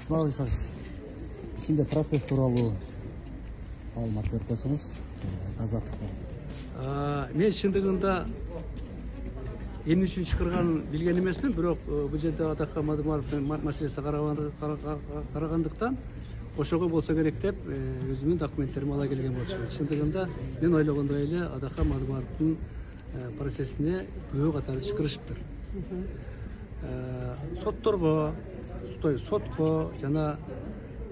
Мына ичинде процесс тууралуу маалымат берип койсоңуз, азаттыкка. Мен шындыгында эмне үчүн чакырганын билген эмесмин, бирок бул жерде Адакхан Мадымаровдун маселеси карагандыктан ошого болсо керек деп өзүмдүн документтеримди ала келген болчумун. Шындыгында мен ойлогондой эле Адакхан Мадымаровдун процессине күбө катары чакырышыптыр. Сотко жана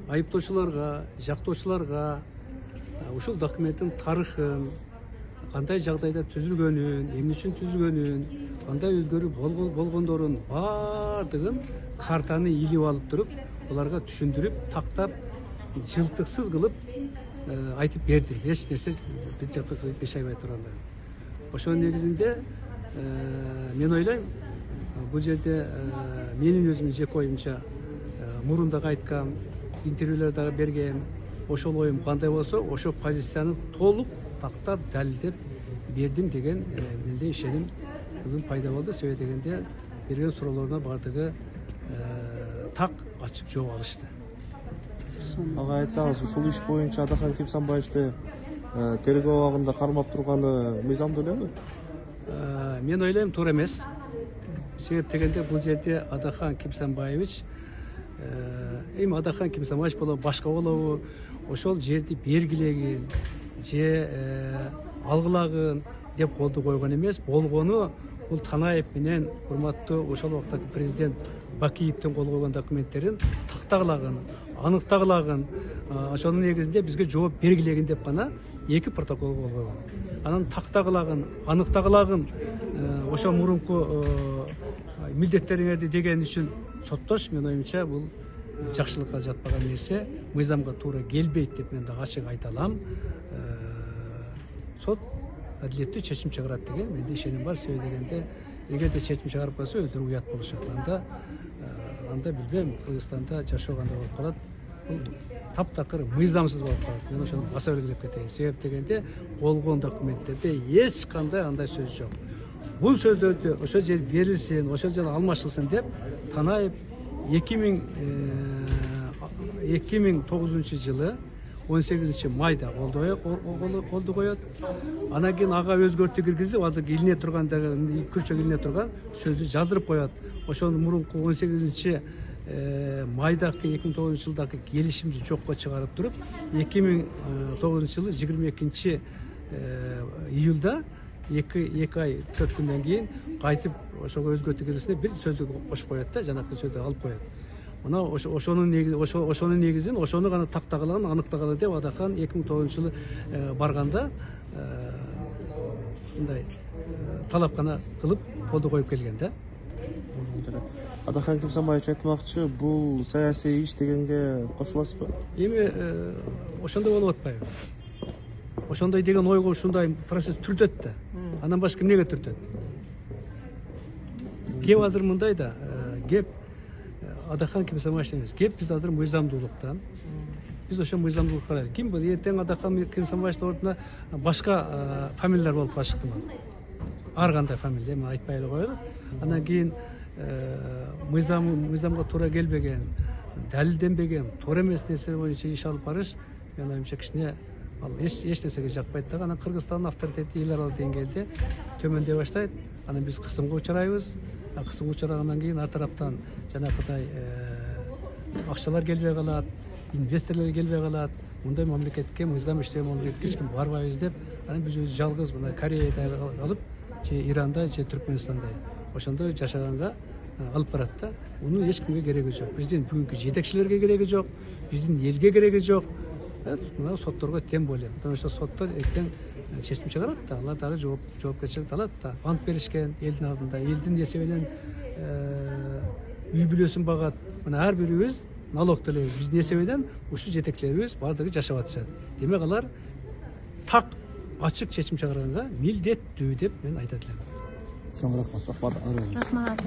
айыптоочуларга, жактоочуларга ушул документтин тарыхын, кандай жагдайда түзүлгөнүн, эмне үчүн түзүлгөнүн, кандай өзгөрүү болгондорун баардыгын картаны илип алып туруп, аларга түшүндүрүп, тактап, жылтыксыз кылып айтып бердим. Эч нерсе бир жакка беш айбай тургандыгын. Ошонун негизинде мен ойлойм, бул жерде менин өзүмдүн жеке оюмча мурун дагы айткам, интервьюлар дагы бергем. Ошол оюм кандай болсо, ошол позицияны толук тактап, далилдеп бердим деген менде ишеним бүгүн пайда болду. Себеби дегенде берген суроолоруна баардыгы так ачык жооп алышты. Ага айтсаңыз, ушул иш боюнча Адакхан Кимсанбаевди тергөө абагында кармап турганы мыйзамдуу элеби? Мен ойлойм, туура эмес. Себеп дегенде бул жерде Адакхан Кимсанбаевич эми Адакхан Кимсанбаевич болобу, башка болобу, ошол жерди бергилегин же алгылагын деп колду койгон эмес. Болгону бул Танаев менен урматтуу ошол убакта президент Бакиевдин кол койгон документтерин тактагылагын, аныктагылагын, ошонун негизинде бизге жооп бергилегин деп гана эки протокол кол койгон. Анан тактагылагын, аныктагылагын ошо мурунку милдеттериңерди деген үчүн соттош, мен оюмча, бул жакшылыкка жатпаган нерсе, мыйзамга туура келбейт деп мен да ачык айта алам. Сот адилеттүү чечим чыгарат деген менде ишеним бар. Себеби дегенде, эгерде чечим чыгарып койсо, өздөрү уят болушат. Анда билбейм, Кыргызстанда жашоо кандай болуп калат. Бул таптакыр мыйзамсыз болуп калат. Мен ошону баса белгилеп кетейин. Себеп дегенде, болгон документтерде эч кандай андай сөз жок. Бул сөздөрдү ошол жер берилсин, ошол жер алмашылсын деп Танаев 2009 жылы 18 майда колду коет. Анан кийин ага өзгөртүү киргизип, азыр илине турган, күрчөк илине турган сөздү жаздырып коет. Ошонун мурунку 18 майдагы 2009 жылдагы келишимди жокко чыгарып туруп, 2009 жылы 22 июлда 2 ай 4 күндөн кийин кайтып ошого өзгөртүү киргизсе бир сөздү кошуп коет да, жанакы сөздү алып коет. Мына ошонун негизин, ошону гана тактагалагын, аныктагалар деп Адакхан 2009 жылы барганда мындай талап гана кылып колду коюп келген да. Адакхан Кимсанбаевич айтмакчы, бул саясий иш дегенге кошуласызбы? Эми ошондой болуп атпайбы? Ошондой деген ойго ушундай процесс түртөт да. Андан башка эмнеге түртөт? Кеп азыр мындай да, кеп Адакхан Кимсанбаевич эмес. Кеп биз азыр мыйзамдуулуктан. Биз ошо мыйзамдуулукка карайлы. Ким бул? Эртең Адакхан Кимсанбаевичтин ордуна башка фамилиялар болуп калышы ыктымал. Ар кандай фамилия, эми айтпай эле коелу. Андан кийин мыйзамга туура келбеген, далилденбеген, туура эмес нерсе боюнча иш алып барыш, мен оюмча кичине ал эч нерсеге жакпайт да. Анан Кыргызстандын авторитети эл аралык деңгээлде төмөндөй баштайт. Анан биз кысымга учурайбыз. Кысымга учурагандан кийин ар тараптан жанакыдай акчалар келбей калат, инвесторлор келбей калат. Мындай мамлекетке, мыйзам иштеген мамлекетке эч ким барбайбыз деп, анан биз өзү жалгыз мына Кореяда алып, же Иранда, же Түркмөнстанда ошондой жашаганга алып барат да. Мунун эч кимге кереги жок. Биздин бүгүнкү жетекчилерге кереги жок, биздин элге кереги жок. Мына сотторго тем более. Потому что соттор эртең чечим чыгарат да, алар дагы жоопкерчиликти алат да. Ант беришкен элдин алдында, элдин эсебинен үй бүлөсүн багат. Мына ар бирибиз налог төлөйбүз. Биздин эсебинен ушу жетекчилерибиз баардыгы жашап атышат. Демек алар так ачык чечим чыгарганга милдеттүү деп мен айтат элем. Чоң рахмат. Рахмат.